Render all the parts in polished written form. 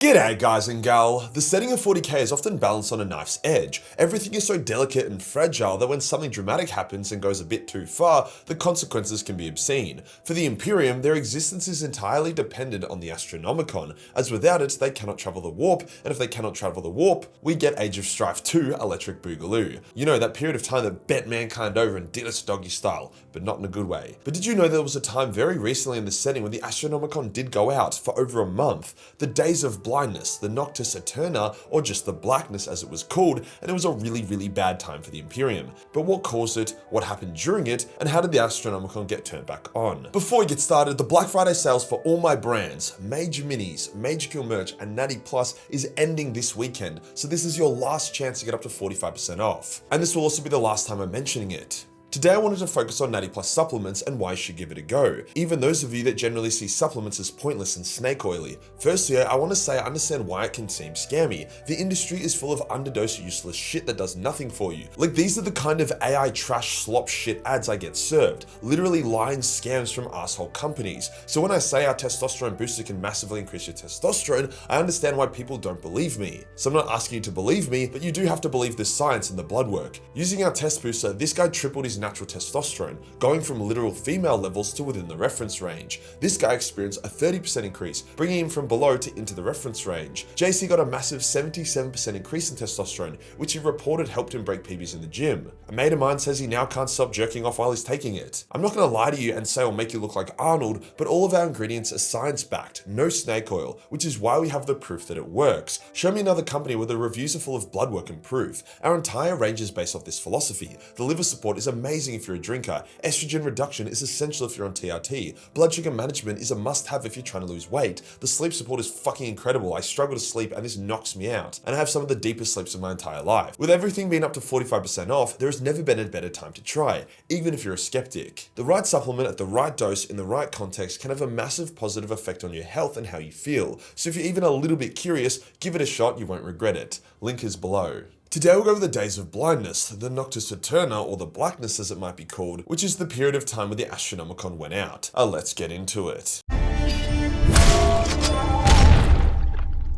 G'day guys and gal. The setting of 40k is often balanced on a knife's edge. Everything is so delicate and fragile that when something dramatic happens and goes a bit too far, the consequences can be obscene. For the Imperium, their existence is entirely dependent on the Astronomican, as without it, they cannot travel the warp, and if they cannot travel the warp, we get Age of Strife 2 Electric Boogaloo. You know, that period of time that bent mankind over and did us doggy style, but not in a good way. But did you know there was a time very recently in the setting when the Astronomican did go out for over a month? The days of blindness, the Noctis Eterna, or just the blackness as it was called, and it was a really bad time for the Imperium. But what caused it, what happened during it, and how did the Astronomican get turned back on? Before we get started, the Black Friday sales for all my brands, Major Minis, Majorkill merch, and Natty Plus is ending this weekend, so this is your last chance to get up to 45% off. And this will also be the last time I'm mentioning it. Today I wanted to focus on Natty Plus supplements and why you should give it a go, even those of you that generally see supplements as pointless and snake oily. Firstly, I want to say I understand why it can seem scammy. The industry is full of underdosed useless shit that does nothing for you. Like, these are the kind of AI trash slop shit ads I get served, literally lying scams from asshole companies. So when I say our testosterone booster can massively increase your testosterone, I understand why people don't believe me. So I'm not asking you to believe me, but you do have to believe the science and the blood work. Using our test booster, this guy tripled his natural testosterone, going from literal female levels to within the reference range. This guy experienced a 30% increase, bringing him from below to into the reference range. JC got a massive 77% increase in testosterone, which he reported helped him break PBs in the gym. A mate of mine says he now can't stop jerking off while he's taking it. I'm not gonna lie to you and say I'll make you look like Arnold, but all of our ingredients are science-backed, no snake oil, which is why we have the proof that it works. Show me another company where the reviews are full of blood work and proof. Our entire range is based off this philosophy. The liver support is amazing if you're a drinker, estrogen reduction is essential if you're on TRT, blood sugar management is a must-have if you're trying to lose weight, the sleep support is fucking incredible, I struggle to sleep and this knocks me out, and I have some of the deepest sleeps of my entire life. With everything being up to 45% off, there has never been a better time to try, even if you're a skeptic. The right supplement at the right dose in the right context can have a massive positive effect on your health and how you feel, so if you're even a little bit curious, give it a shot, you won't regret it. Link is below. Today we'll go over the days of blindness, the Noctis Eterna, or the blackness as it might be called, which is the period of time where the Astronomican went out. Let's get into it.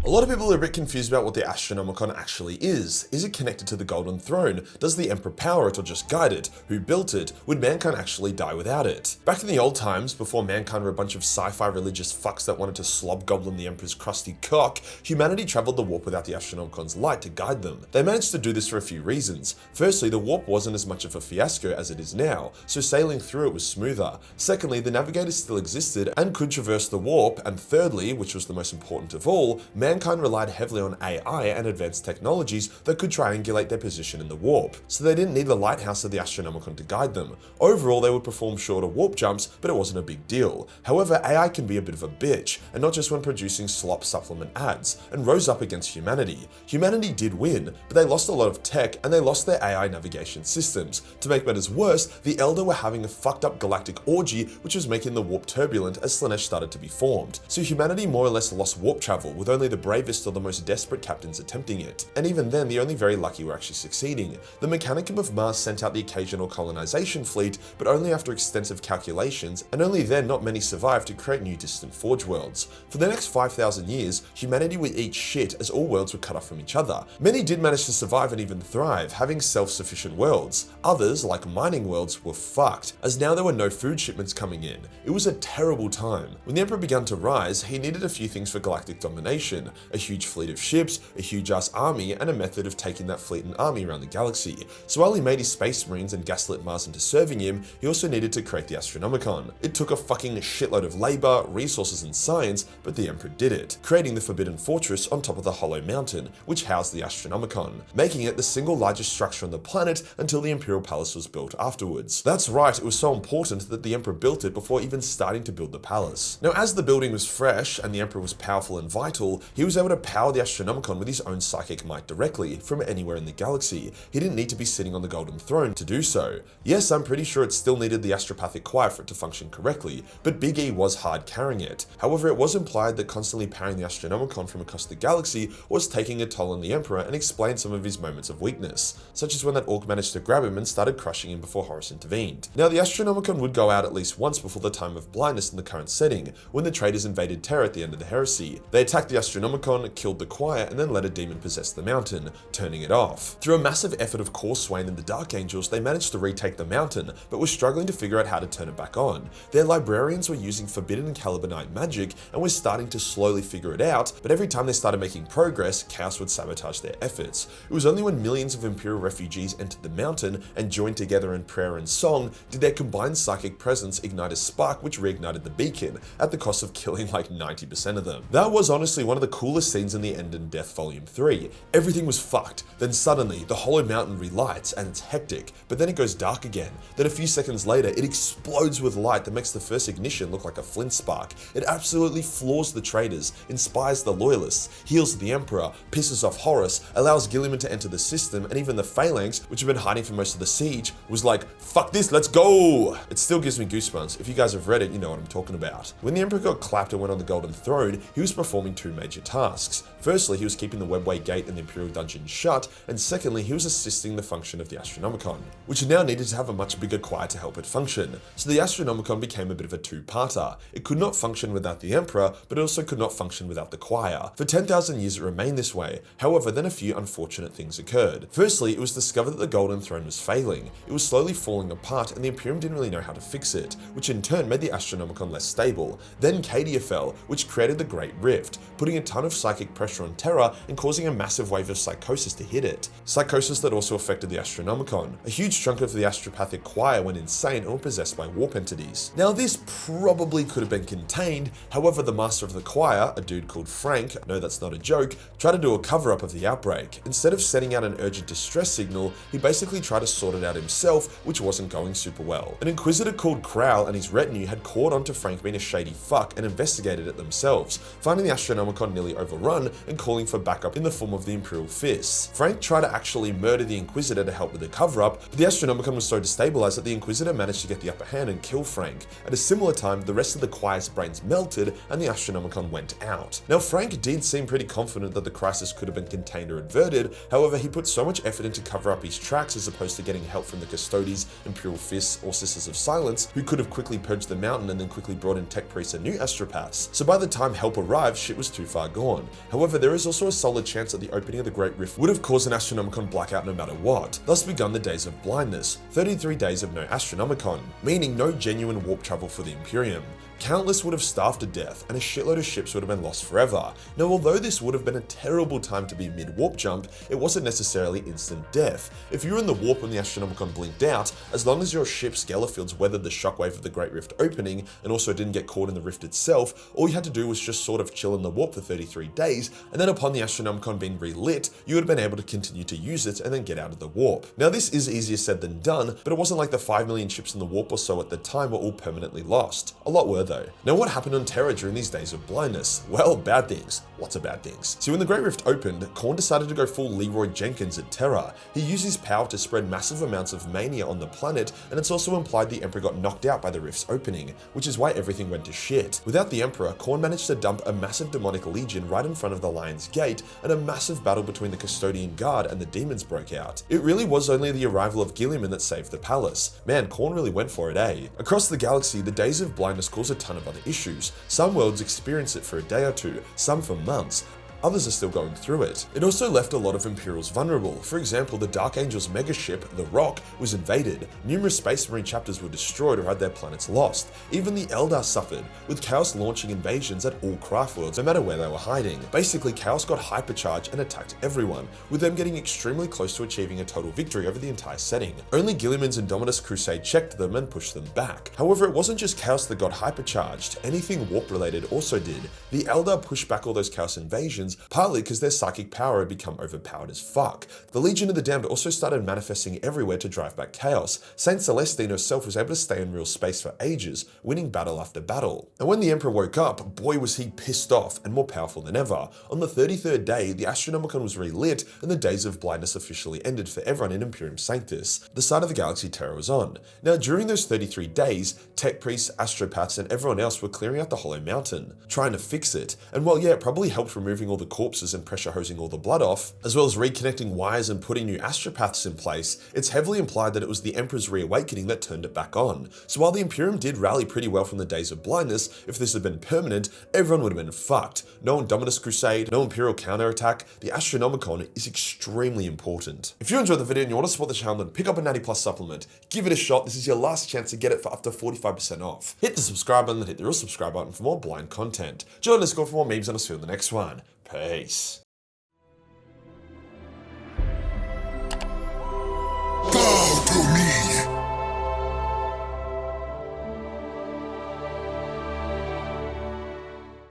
A lot of people are a bit confused about what the Astronomican actually is. Is it connected to the Golden Throne? Does the Emperor power it or just guide it? Who built it? Would mankind actually die without it? Back in the old times, before mankind were a bunch of sci-fi religious fucks that wanted to slob goblin the Emperor's crusty cock, humanity traveled the warp without the Astronomican's light to guide them. They managed to do this for a few reasons. Firstly, the warp wasn't as much of a fiasco as it is now, so sailing through it was smoother. Secondly, the navigators still existed and could traverse the warp, and thirdly, which was the most important of all, mankind relied heavily on AI and advanced technologies that could triangulate their position in the warp, so they didn't need the lighthouse of the Astronomican to guide them. Overall, they would perform shorter warp jumps, but it wasn't a big deal. However, AI can be a bit of a bitch, and not just when producing slop supplement ads, and rose up against humanity. Humanity did win, but they lost a lot of tech and they lost their AI navigation systems. To make matters worse, the Elder were having a fucked up galactic orgy which was making the warp turbulent as Slaanesh started to be formed. So humanity more or less lost warp travel, with only the bravest or the most desperate captains attempting it. And even then, the only very lucky were actually succeeding. The Mechanicum of Mars sent out the occasional colonization fleet, but only after extensive calculations, and only then not many survived to create new distant forge worlds. For the next 5,000 years, humanity would eat shit as all worlds were cut off from each other. Many did manage to survive and even thrive, having self-sufficient worlds. Others, like mining worlds, were fucked, as now there were no food shipments coming in. It was a terrible time. When the Emperor began to rise, he needed a few things for galactic domination: a huge fleet of ships, a huge ass army, and a method of taking that fleet and army around the galaxy. So while he made his space marines and gaslit Mars into serving him, he also needed to create the Astronomican. It took a fucking shitload of labor, resources, and science, but the Emperor did it, creating the Forbidden Fortress on top of the Hollow Mountain, which housed the Astronomican, making it the single largest structure on the planet until the Imperial Palace was built afterwards. That's right, it was so important that the Emperor built it before even starting to build the palace. Now, as the building was fresh and the Emperor was powerful and vital, he was able to power the Astronomican with his own psychic might directly, from anywhere in the galaxy. He didn't need to be sitting on the Golden Throne to do so. Yes, I'm pretty sure it still needed the astropathic quiet for it to function correctly, but Big E was hard carrying it. However, it was implied that constantly powering the Astronomican from across the galaxy was taking a toll on the Emperor and explained some of his moments of weakness, such as when that orc managed to grab him and started crushing him before Horus intervened. Now, the Astronomican would go out at least once before the time of blindness in the current setting, when the traitors invaded Terra at the end of the heresy. They attacked the Astronomican Astronomican killed the choir and then let a demon possess the mountain, turning it off. Through a massive effort of Core Swain and the Dark Angels, they managed to retake the mountain, but were struggling to figure out how to turn it back on. Their librarians were using forbidden and calibanite magic and were starting to slowly figure it out, but every time they started making progress, chaos would sabotage their efforts. It was only when millions of Imperial refugees entered the mountain and joined together in prayer and song did their combined psychic presence ignite a spark which reignited the beacon, at the cost of killing like 90% of them. That was honestly one of the coolest scenes in the End and Death Volume 3. Everything was fucked, then suddenly the hollow mountain relights and it's hectic, but then it goes dark again. Then a few seconds later it explodes with light that makes the first ignition look like a flint spark. It absolutely floors the traitors, inspires the loyalists, heals the Emperor, pisses off Horus, allows Guilliman to enter the system, and even the Phalanx, which have been hiding for most of the siege, was like, fuck this, let's go! It still gives me goosebumps. If you guys have read it, you know what I'm talking about. When the Emperor got clapped and went on the Golden Throne, he was performing two major tasks. Firstly, he was keeping the Webway Gate and the Imperial Dungeon shut, and secondly, he was assisting the function of the Astronomican, which now needed to have a much bigger choir to help it function. So the Astronomican became a bit of a two-parter. It could not function without the Emperor, but it also could not function without the choir. For 10,000 years it remained this way. However, then a few unfortunate things occurred. Firstly, it was discovered that the Golden Throne was failing. It was slowly falling apart, and the Imperium didn't really know how to fix it, which in turn made the Astronomican less stable. Then Cadia fell, which created the Great Rift, putting a ton of psychic pressure on Terra and causing a massive wave of psychosis to hit it. Psychosis that also affected the Astronomican. A huge chunk of the astropathic choir went insane and were possessed by warp entities. Now this probably could have been contained, however the master of the choir, a dude called Frank, no that's not a joke, tried to do a cover-up of the outbreak. Instead of setting out an urgent distress signal, he basically tried to sort it out himself, which wasn't going super well. An inquisitor called Crowl and his retinue had caught on to Frank being a shady fuck and investigated it themselves, finding the Astronomicon nearly overrun and calling for backup in the form of the Imperial Fists. Frank tried to actually murder the Inquisitor to help with the cover-up, but the Astronomicon was so destabilized that the Inquisitor managed to get the upper hand and kill Frank. At a similar time, the rest of the choir's brains melted and the Astronomicon went out. Now Frank did seem pretty confident that the crisis could have been contained or averted, however he put so much effort into cover up his tracks as opposed to getting help from the Custodes, Imperial Fists, or Sisters of Silence, who could have quickly purged the mountain and then quickly brought in tech priests and new astropaths. So by the time help arrived, shit was too far gone. However, there is also a solid chance that the opening of the Great Rift would have caused an Astronomicon blackout no matter what. Thus begun the days of blindness, 33 days of no Astronomicon, meaning no genuine warp travel for the Imperium. Countless would have starved to death, and a shitload of ships would have been lost forever. Now, although this would have been a terrible time to be mid-warp jump, it wasn't necessarily instant death. If you were in the warp when the Astronomicon blinked out, as long as your ship's Gellerfields weathered the shockwave of the Great Rift opening, and also didn't get caught in the rift itself, all you had to do was just sort of chill in the warp for 33 days, and then upon the Astronomicon being relit, you would have been able to continue to use it and then get out of the warp. Now, this is easier said than done, but it wasn't like the 5 million ships in the warp or so at the time were all permanently lost. A lot were though. Now what happened on Terra during these days of blindness? Well, bad things. Lots of bad things. So when the Great Rift opened, Khorne decided to go full Leroy Jenkins at Terra. He used his power to spread massive amounts of mania on the planet, and it's also implied the Emperor got knocked out by the Rift's opening, which is why everything went to shit. Without the Emperor, Khorne managed to dump a massive demonic legion right in front of the Lion's Gate, and a massive battle between the Custodian Guard and the demons broke out. It really was only the arrival of Guilliman that saved the palace. Man, Khorne really went for it, eh? Across the galaxy, the days of blindness cause a ton of other issues. Some worlds experience it for a day or two, some for months. Others are still going through it. It also left a lot of Imperials vulnerable. For example, the Dark Angel's megaship, the Rock, was invaded. Numerous Space Marine chapters were destroyed or had their planets lost. Even the Eldar suffered, with Chaos launching invasions at all craft worlds, no matter where they were hiding. Basically, Chaos got hypercharged and attacked everyone, with them getting extremely close to achieving a total victory over the entire setting. Only Guilliman's Indominus Crusade checked them and pushed them back. However, it wasn't just Chaos that got hypercharged. Anything warp related also did. The Eldar pushed back all those Chaos invasions, partly because their psychic power had become overpowered as fuck. The Legion of the Damned also started manifesting everywhere to drive back chaos. Saint Celestine herself was able to stay in real space for ages, winning battle after battle. And when the Emperor woke up, boy was he pissed off and more powerful than ever. On the 33rd day, the Astronomicon was relit and the days of blindness officially ended for everyone in Imperium Sanctus, the side of the galaxy Terra was on. Now during those 33 days, tech priests, astropaths and everyone else were clearing out the Hollow Mountain, trying to fix it. And while yeah, it probably helped removing all the corpses and pressure hosing all the blood off, as well as reconnecting wires and putting new astropaths in place, it's heavily implied that it was the Emperor's reawakening that turned it back on. So while the Imperium did rally pretty well from the days of blindness, if this had been permanent, everyone would have been fucked. No Indominus Crusade, no Imperial counterattack, the Astronomicon is extremely important. If you enjoyed the video and you want to support the channel, then pick up a Natty Plus supplement, give it a shot, this is your last chance to get it for up to 45% off. Hit the subscribe button and hit the real subscribe button for more blind content. Join the Discord for more memes and I'll see you in the next one. Peace.